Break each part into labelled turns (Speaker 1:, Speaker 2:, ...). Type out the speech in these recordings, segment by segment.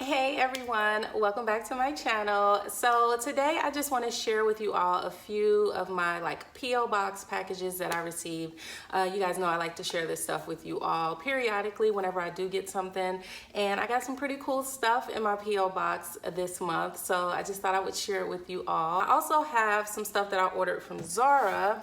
Speaker 1: Hey everyone, welcome back to my channel. So today I just want to share with you all a few of my P.O. box packages that I received. You guys know I like to share this stuff with you all periodically whenever I do get something, and I got some pretty cool stuff in my P.O. box this month, so I just thought I would share it with you all. I also have some stuff that I ordered from Zara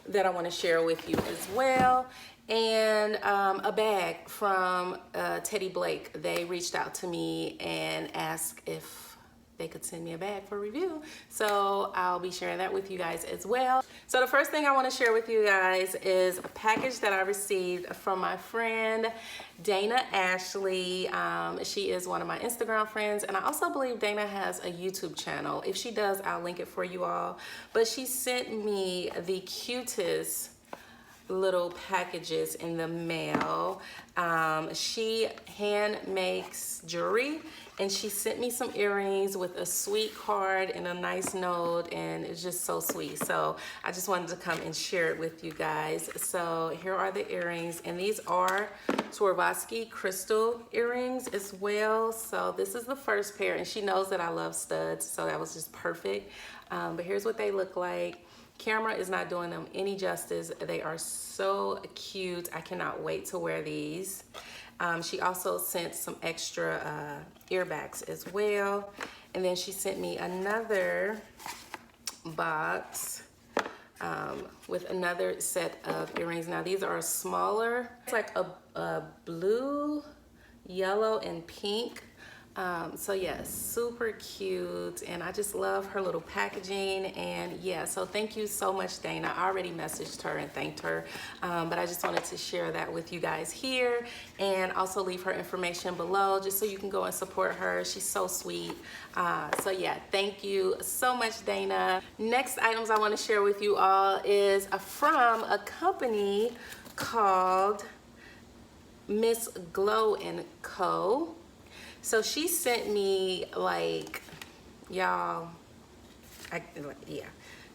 Speaker 1: that I want to share with you as well. And a bag from Teddy Blake. They reached out to me and asked if they could send me a bag for review. So I'll be sharing that with you guys as well. So the first thing I want to share with you guys is a package that I received from my friend Dana Ashley. She is one of my Instagram friends, and I also believe Dana has a YouTube channel. If she does, I'll link it for you all. But she sent me the cutest little packages in the mail. She hand makes jewelry, and she sent me some earrings with a sweet card and a nice note, and it's just so sweet. So I just wanted to come and share it with you guys. So here are the earrings, and these are Swarovski crystal earrings as well. So this is the first pair, and she knows that I love studs, so that was just perfect. But here's what they look like. Camera is not doing them any justice. They are so cute. I cannot wait to wear these. She also sent some extra earbags as well. And then she sent me another box with another set of earrings. Now these are smaller. It's like a blue, yellow, and pink. So yeah, super cute, and I just love her little packaging. And yeah, so thank you so much, Dana. I already messaged her and thanked her, but I just wanted to share that with you guys here, and also leave her information below just so you can go and support her. She's so sweet. So yeah, thank you so much, Dana. Next items I want to share with you all is from a company called Miss Glow & Co. So she sent me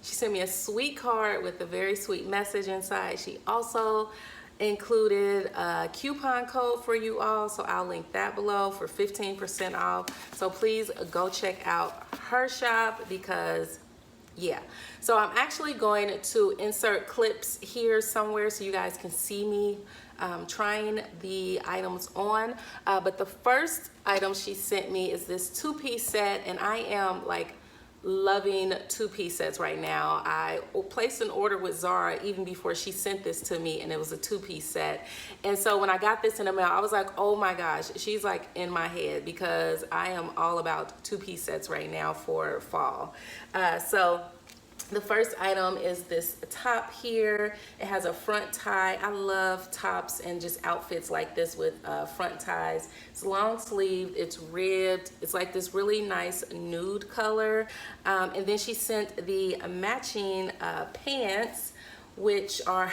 Speaker 1: she sent me a sweet card with a very sweet message inside. She also included a coupon code for you all, so I'll link that below for 15% off. So please go check out her shop, because yeah. So I'm actually going to insert clips here somewhere so you guys can see me trying the items on. But the first item she sent me is this two-piece set, and I am loving two-piece sets right now. I placed an order with Zara even before she sent this to me, and it was a two-piece set. And so when I got this in the mail, I was like, oh my gosh, she's in my head, because I am all about two-piece sets right now for fall. So the first item is this top here. It has a front tie. I love tops and just outfits like this with front ties. It's long sleeved, it's ribbed. It's like this really nice nude color. And then she sent the matching pants, which are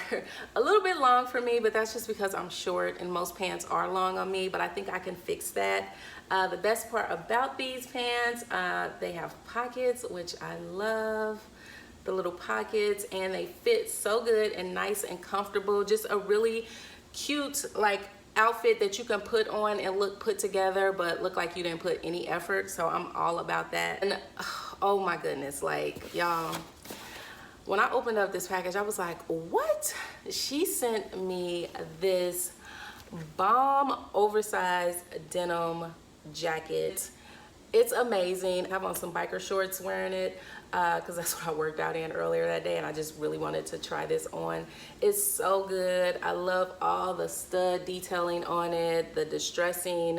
Speaker 1: a little bit long for me, but that's just because I'm short and most pants are long on me, but I think I can fix that. The best part about these pants, they have pockets, which I love. The little pockets, and they fit so good and nice and comfortable. Just a really cute outfit that you can put on and look put together, but look like you didn't put any effort. So I'm all about that. And oh my goodness, y'all, when I opened up this package, I was like, what? She sent me this bomb oversized denim jacket. It's amazing. I have on some biker shorts wearing it, because that's what I worked out in earlier that day, and I just really wanted to try this on. It's so good. I love all the stud detailing on it, the distressing.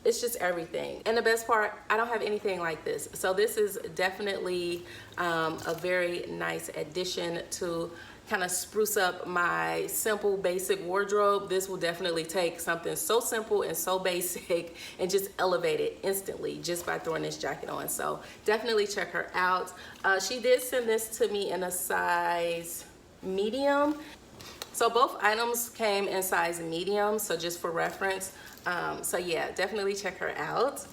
Speaker 1: It's just everything. And the best part, I don't have anything like this. So this is definitely a very nice addition to kind of spruce up my simple basic wardrobe. This will definitely take something so simple and so basic and just elevate it instantly just by throwing this jacket on. So definitely check her out. She did send this to me in a size medium. So both items came in size medium, so just for reference. So yeah, definitely check her out.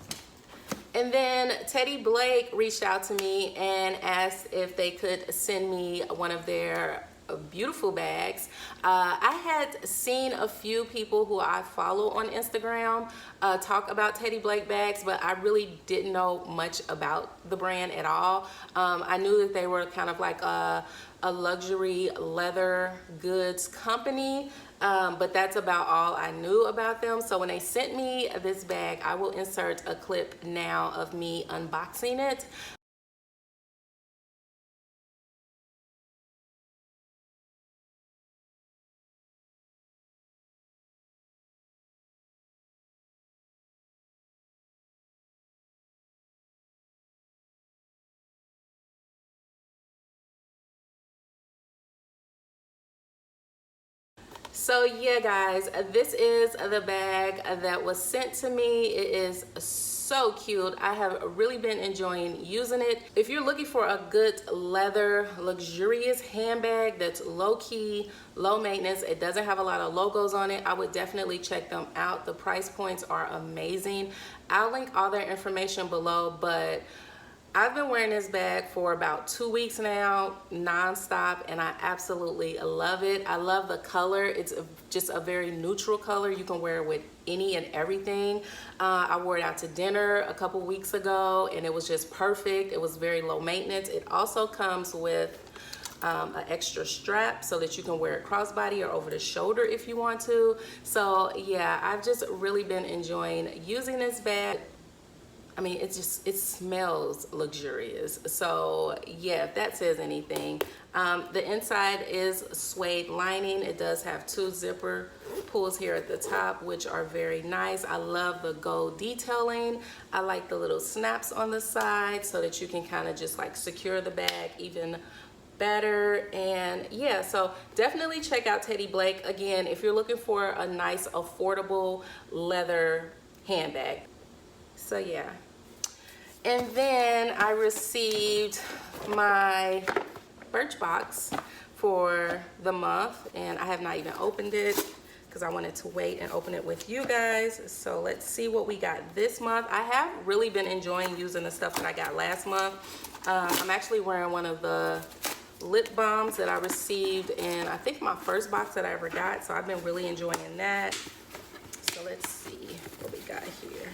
Speaker 1: And then Teddy Blake reached out to me and asked if they could send me one of their beautiful bags. I had seen a few people who I follow on Instagram talk about Teddy Blake bags, but I really didn't know much about the brand at all. I knew that they were kind of like a luxury leather goods company, but that's about all I knew about them. So when they sent me this bag, I will insert a clip now of me unboxing it. So yeah, guys, this is the bag that was sent to me. It is so cute. I have really been enjoying using it. If you're looking for a good leather, luxurious handbag that's low-key, low maintenance, it doesn't have a lot of logos on it, I would definitely check them out. The price points are amazing. I'll link all their information below, but I've been wearing this bag for about 2 weeks now, non-stop, and I absolutely love it. I love the color. It's just a very neutral color. You can wear it with any and everything. I wore it out to dinner a couple weeks ago, and it was just perfect. It was very low maintenance. It also comes with an extra strap so that you can wear it crossbody or over the shoulder if you want to. So yeah, I've just really been enjoying using this bag. I mean, it smells luxurious. So yeah, if that says anything. The inside is suede lining. It does have 2 zipper pulls here at the top, which are very nice. I love the gold detailing. I like the little snaps on the side so that you can kind of just like secure the bag even better. And yeah, so definitely check out Teddy Blake. Again, if you're looking for a nice, affordable leather handbag. So yeah. And then I received my Birchbox for the month, and I have not even opened it because I wanted to wait and open it with you guys. So let's see what we got this month. I have really been enjoying using the stuff that I got last month. I'm actually wearing one of the lip balms that I received in, I think, my first box that I ever got. So I've been really enjoying that. So let's see what we got here.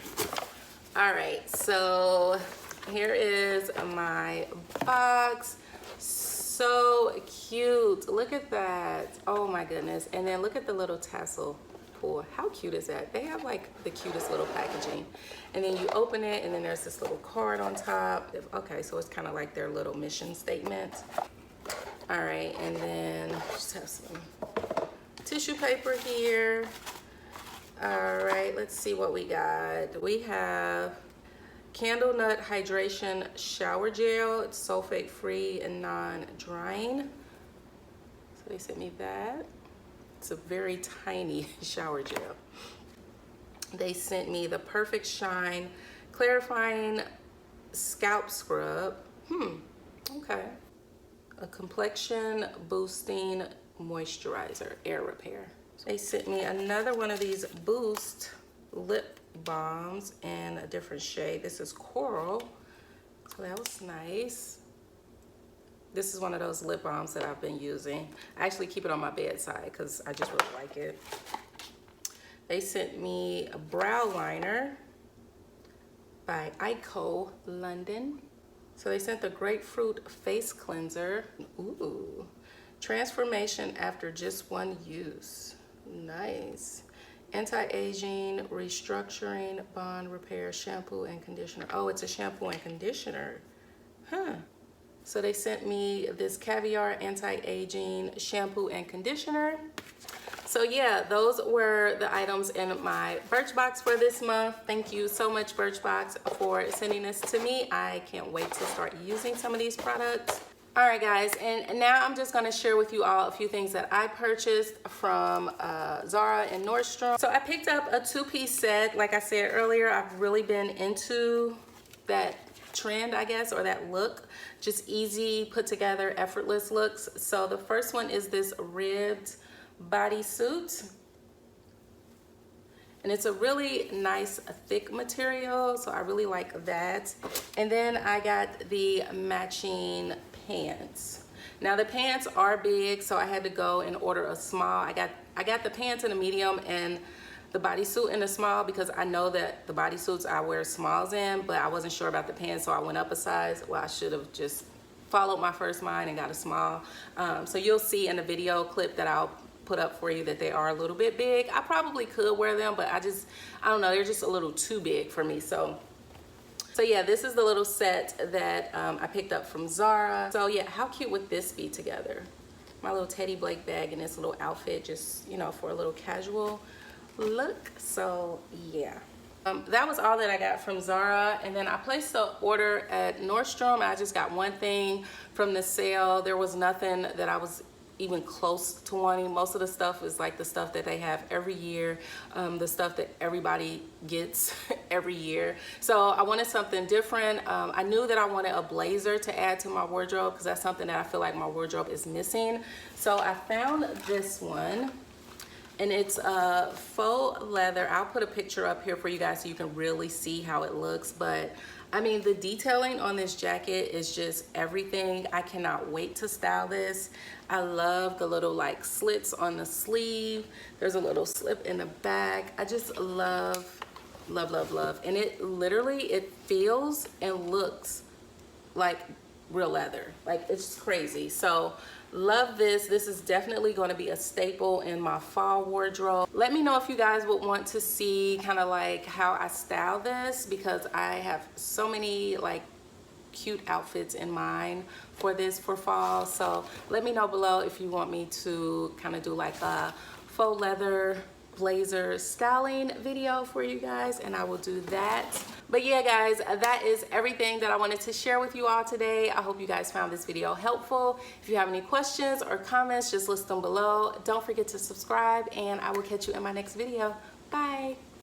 Speaker 1: All right, so here is my box. So cute. Look at that. Oh my goodness. And then look at the little tassel pull. How cute is that? They have like the cutest little packaging. And then you open it, and then there's this little card on top. Okay, so it's kind of like their little mission statement. All right, and then just have some tissue paper here. All right, let's see what we got. We have Candle Nut Hydration Shower Gel. It's sulfate free and non-drying. So they sent me that. It's a very tiny shower gel. They sent me the Perfect Shine Clarifying Scalp Scrub. Okay. A complexion boosting moisturizer, air repair. They sent me another one of these Boost lip balms in a different shade. This is Coral, so that was nice. This is one of those lip balms that I've been using. I actually keep it on my bedside because I just really like it. They sent me a brow liner by Ico London. So they sent the Grapefruit Face Cleanser. Ooh, transformation after just one use. Nice. Anti-aging, restructuring, bond repair, shampoo and conditioner. Oh, it's a shampoo and conditioner. Huh. So they sent me this Caviar Anti-Aging Shampoo and Conditioner. So yeah, those were the items in my Birchbox for this month. Thank you so much, Birchbox, for sending this to me. I can't wait to start using some of these products. All right, guys, and now I'm just gonna share with you all a few things that I purchased from Zara and Nordstrom. So I picked up a 2-piece set. Like I said earlier, I've really been into that trend, I guess, or that look. Just easy, put together, effortless looks. So the first one is this ribbed bodysuit. And it's a really nice, thick material, so I really like that. And then I got the matching pants. Now the pants are big, so I had to go and order a small. I got the pants in a medium and the bodysuit in a small because I know that the bodysuits I wear smalls in, but I wasn't sure about the pants, so I went up a size. Well, I should have just followed my first mind and got a small. So you'll see in the video clip that I'll put up for you that they are a little bit big. I probably could wear them, but I don't know, they're just a little too big for me. So yeah, this is the little set that I picked up from Zara. So yeah, how cute would this be together? My little Teddy Blake bag and this little outfit, just, you know, for a little casual look. So yeah, that was all that I got from Zara. And then I placed the order at Nordstrom. I just got one thing from the sale. There was nothing that I was even close to wanting. Most of the stuff is like the stuff that they have every year, the stuff that everybody gets every year. So I wanted something different. I knew that I wanted a blazer to add to my wardrobe because that's something that I feel like my wardrobe is missing. So I found this one, and it's faux leather. I'll put a picture up here for you guys so you can really see how it looks. But I mean, the detailing on this jacket is just everything. I cannot wait to style this. I love the little like slits on the sleeve. There's a little slip in the back. I just love, love, love, love. And it literally, it feels and looks like real leather. Like, it's crazy. So love this. This is definitely going to be a staple in my fall wardrobe. Let me know if you guys would want to see kind of like how I style this, because I have so many like cute outfits in mind for this for fall. So let me know below if you want me to kind of do like a faux leather blazer styling video for you guys, and I will do that. But yeah guys, that is everything that I wanted to share with you all today. I hope you guys found this video helpful. If you have any questions or comments, just list them below. Don't forget to subscribe, and I will catch you in my next video. Bye.